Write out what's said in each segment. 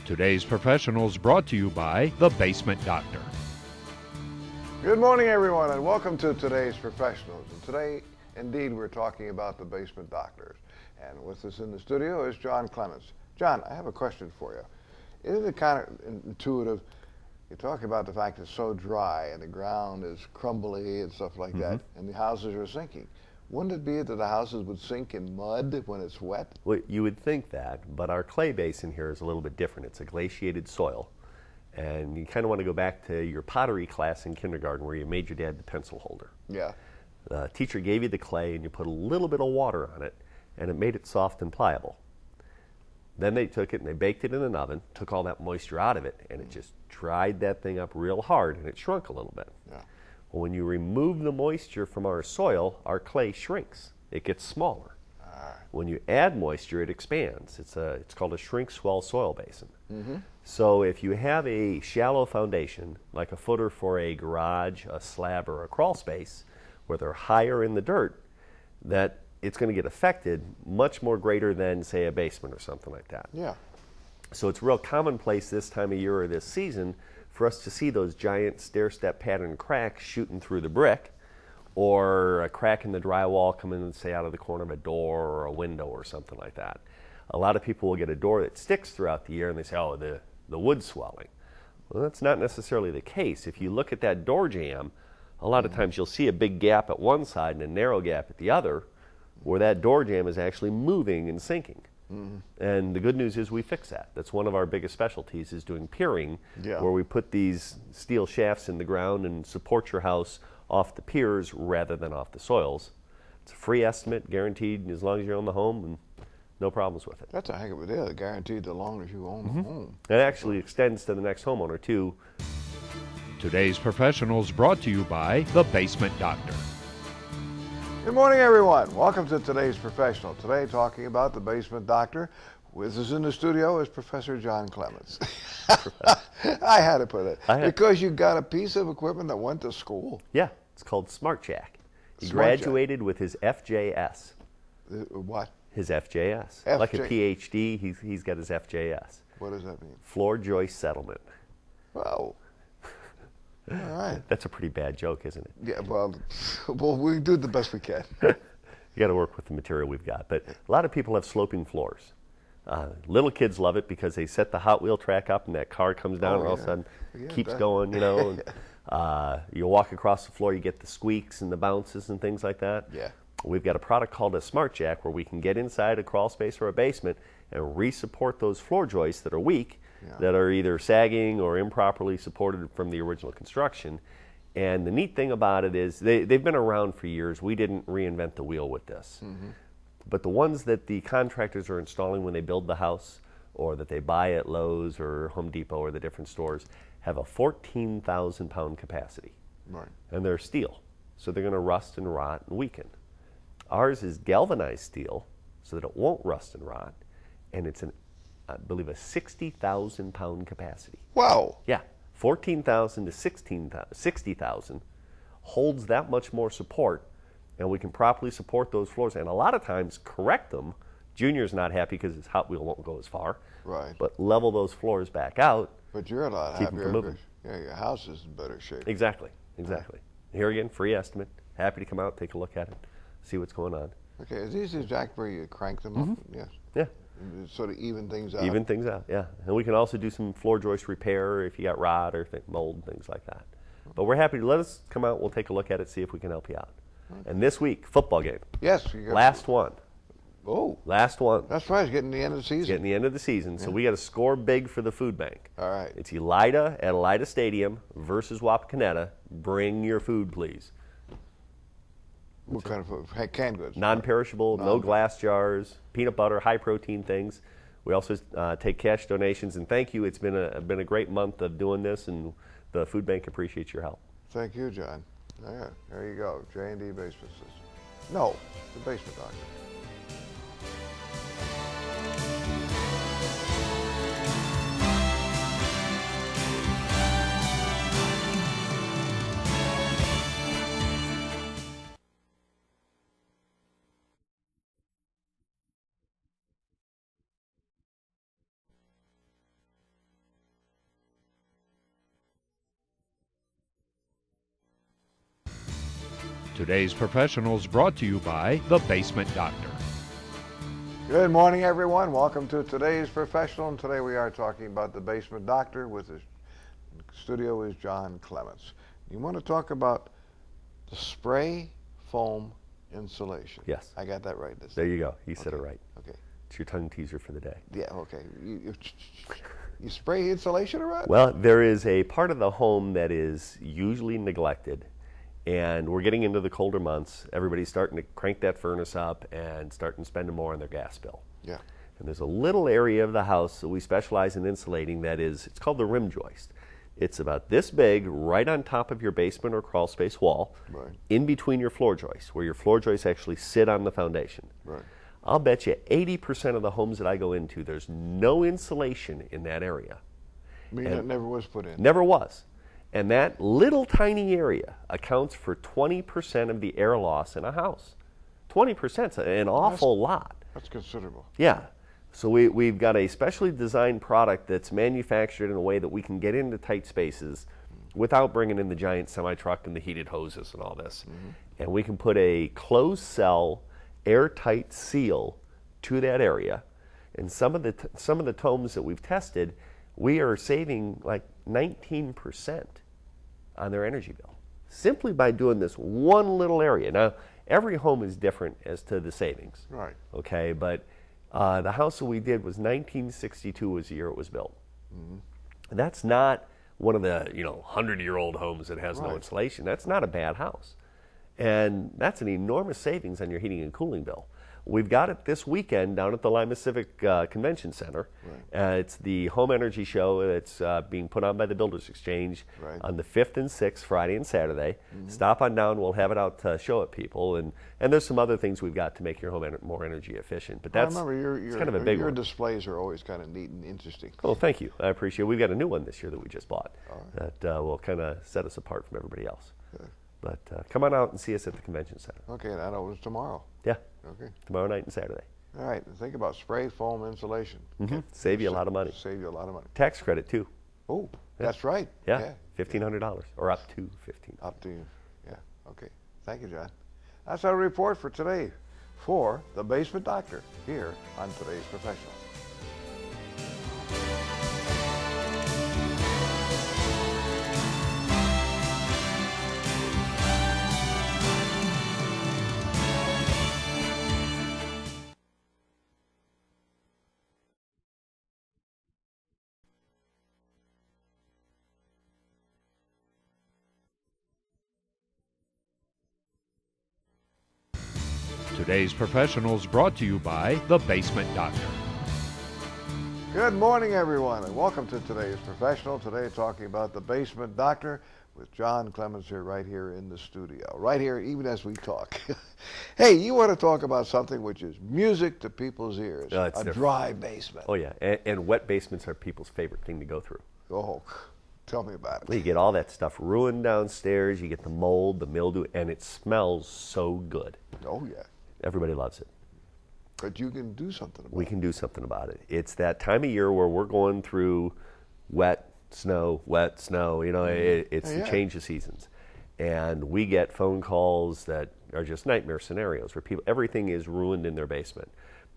Today's Professional is brought to you by The Basement Doctor. Good morning, everyone, and welcome to Today's Professionals. And today, indeed, we're talking about the basement doctors. And with us in the studio is John Clements. John, I have a question for you. Isn't it kind of intuitive? You're talking about the fact it's so dry and the ground is crumbly and stuff like that, and the houses are sinking. Wouldn't it be that the houses would sink in mud when it's wet? Well, you would think that, but our clay basin here is a little bit different. It's a glaciated soil. And you kind of want to go back to your pottery class in kindergarten where you made your dad the pencil holder. Yeah. The teacher gave you the clay and you put a little bit of water on it and it made it soft and pliable. Then they took it and they baked it in an oven, took all that moisture out of it, and it just dried that thing up real hard and it shrunk a little bit. Yeah. Well, when you remove the moisture from our soil, our clay shrinks. It gets smaller. When you add moisture, it expands. It's called a shrink-swell soil basin. So if you have a shallow foundation, like a footer for a garage, a slab, or a crawl space, where they're higher in the dirt, that it's going to get affected much more greater than, say, a basement or something like that. Yeah. So it's real commonplace this time of year or this season for us to see those giant stair-step pattern cracks shooting through the brick, or a crack in the drywall coming, say, out of the corner of a door or a window or something like that. A lot of people will get a door that sticks throughout the year and they say, oh, the wood's swelling. Well, that's not necessarily the case. If you look at that door jamb, a lot of times you'll see a big gap at one side and a narrow gap at the other, where that door jamb is actually moving and sinking. And the good news is we fix that. That's one of our biggest specialties, is doing piering, where we put these steel shafts in the ground and support your house off the piers rather than off the soils. It's a free estimate, guaranteed as long as you own the home, and no problems with it. That's a heck of a deal, guaranteed as long as you own the home. It actually extends to the next homeowner, too. Today's Professional is brought to you by The Basement Doctor. Good morning, everyone. Welcome to Today's Professional. Today, talking about the basement doctor. With us in the studio is Professor John Clements. I had to put it. Because you got a piece of equipment that went to school. Yeah, it's called Smart Jack. He Smart graduated Jack. with his FJS. What? His FJS. Like a PhD, he's got his FJS. What does that mean? Floor joist settlement. Well, all right. That's a pretty bad joke, isn't it? Yeah, well, we do the best we can. You got to work with the material we've got. But a lot of people have sloping floors. Little kids love it because they set the Hot Wheel track up and that car comes down and all of a sudden keeps going, you know. And, you walk across the floor, you get the squeaks and the bounces and things like that. Yeah. We've got a product called a Smart Jack where we can get inside a crawl space or a basement and re-support those floor joists that are weak, that are either sagging or improperly supported from the original construction. And the neat thing about it is they've been around for years. We didn't reinvent the wheel with this. But the ones that the contractors are installing when they build the house, or that they buy at Lowe's or Home Depot or the different stores, have a 14,000 pound capacity. Right. And they're steel, so they're going to rust and rot and weaken. Ours is galvanized steel, so that it won't rust and rot, and it's I believe a 60,000 pound capacity. Wow. Yeah, 14,000 to 60,000 holds that much more support, and we can properly support those floors, and a lot of times correct them. Junior's not happy because his Hot Wheel won't go as far. Right. But level those floors back out. But you're a lot keep them happier. from moving. Yeah, your house is in better shape. Exactly. Here again, free estimate. Happy to come out, take a look at it, see what's going on. Okay, is these the jack where you crank them up? Yes. Yeah. And sort of even things out. Even things out, yeah. And we can also do some floor joist repair if you got rot or mold, things like that. But we're happy to let us come out. We'll take a look at it, see if we can help you out. Okay. And this week, football game. Yes. Last one. Oh. Last one. That's right. It's getting the end of the season. It's getting the end of the season, so we got to score big for the food bank. All right. It's Elida at Elida Stadium versus Wapakoneta. Bring your food, please. What kind of food? Canned goods? Non-perishable, no glass jars, peanut butter, high-protein things. We also take cash donations, and thank you. It's been a great month of doing this, and the food bank appreciates your help. Thank you, John. There you go. J&D Basement System. No, the Basement Doctor. Today's Professionals brought to you by The Basement Doctor. Good morning, everyone. Welcome to today's Professional. And today we are talking about the Basement Doctor. With us in the studio is John Clements. You want to talk about the spray foam insulation? Yes. I got that right. There you go. You said it right. Okay. It's your tongue teaser for the day. Yeah, okay. You spray insulation around? Well, there is a part of the home that is usually neglected, and we're getting into the colder months. Everybody's starting to crank that furnace up and starting spending more on their gas bill. Yeah. And there's a little area of the house that we specialize in insulating that is, it's called the rim joist. It's about this big, right on top of your basement or crawl space wall, Right. in between your floor joists, where your floor joists actually sit on the foundation. Right. I'll bet you 80% of the homes that I go into, there's no insulation in that area. I mean, that never was put in. Never was. And that little tiny area accounts for 20% of the air loss in a house. 20% is an awful lot. That's considerable. Yeah. So we've got a specially designed product that's manufactured in a way that we can get into tight spaces without bringing in the giant semi-truck and the heated hoses and all this. And we can put a closed cell, airtight seal to that area. And some of the homes that we've tested, we are saving like 19% on their energy bill simply by doing this one little area. Now, every home is different as to the savings. Right. Okay, but the house that we did was 1962 was the year it was built. That's not one of the 100-year-old homes that has no insulation. That's not a bad house. And that's an enormous savings on your heating and cooling bill. We've got it this weekend down at the Lima Civic Convention Center. Right. It's the Home Energy Show that's being put on by the Builders Exchange on the 5th and 6th, Friday and Saturday. Stop on down. We'll have it out to show it people. And there's some other things we've got to make your home more energy efficient. But that's I remember it's kind of a big your one. displays are always kind of neat and interesting. Oh, thank you. I appreciate it. We've got a new one this year that we just bought that will kind of set us apart from everybody else. But come on out and see us at the convention center. Okay, and I know it's tomorrow. Yeah. Okay. Tomorrow night and Saturday. All right, think about spray foam insulation. Save you a lot of money. Save you a lot of money. Tax credit too. Oh, that's right. Yeah. $1,500 or up to $1,500. Up to you. Yeah. Okay. Thank you, John. That's our report for today for the Basement Doctor here on Today's Professional. Today's Professionals brought to you by The Basement Doctor. Good morning, everyone, and welcome to Today's Professional. Today, talking about the Basement Doctor with John Clements here, right here in the studio, right here, even as we talk. Hey, you want to talk about something which is music to people's ears? A dry basement. Oh yeah, and wet basements are people's favorite thing to go through. Oh, tell me about it. You get all that stuff ruined downstairs. You get the mold, the mildew, and it smells so good. Oh yeah. Everybody loves it. But you can do something about it. We can do something about it. It's that time of year where we're going through wet snow. It's the change of seasons. And we get phone calls that are just nightmare scenarios where everything is ruined in their basement.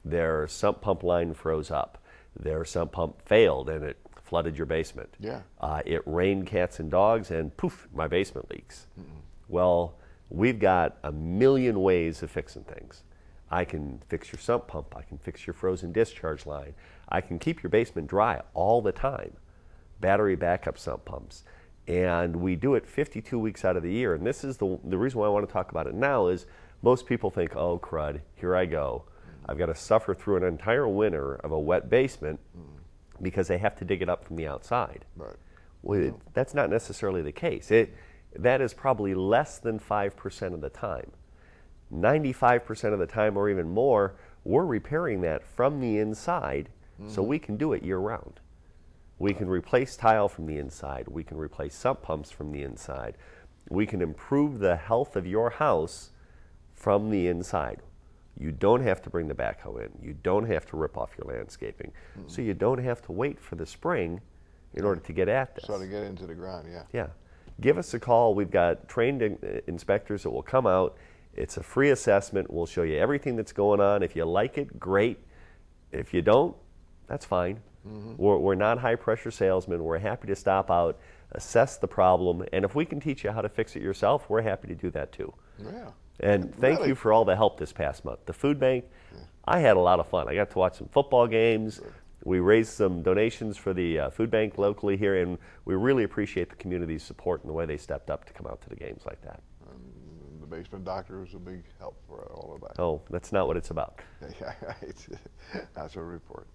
Their sump pump line froze up. Their sump pump failed and it flooded your basement. Yeah. It rained cats and dogs and poof, my basement leaks. Well, we've got a million ways of fixing things. I can fix your sump pump. I can fix your frozen discharge line. I can keep your basement dry all the time. Battery backup sump pumps. And we do it 52 weeks out of the year. And this is the reason why I want to talk about it now is most people think, oh, crud, here I go. I've got to suffer through an entire winter of a wet basement because they have to dig it up from the outside. Right. Well, that's not necessarily the case. That is probably less than 5% of the time. 95% of the time or even more, we're repairing that from the inside so we can do it year round. We can replace tile from the inside. We can replace sump pumps from the inside. We can improve the health of your house from the inside. You don't have to bring the backhoe in. You don't have to rip off your landscaping. So you don't have to wait for the spring in order to get at this. So to get into the ground, yeah. Yeah. give us a call. We've got trained inspectors that will come out. It's a free assessment. We'll show you everything that's going on. If you like it, great. If you don't, that's fine. We're not high-pressure salesmen. We're happy to stop out, assess the problem, and if we can teach you how to fix it yourself, we're happy to do that too. Yeah. And thank you for all the help this past month. The food bank, I had a lot of fun. I got to watch some football games. We raised some donations for the food bank locally here, and we really appreciate the community's support and the way they stepped up to come out to the games like that. The basement doctor was a big help for all of that. Oh, that's not what it's about. Yeah, right. That's a report.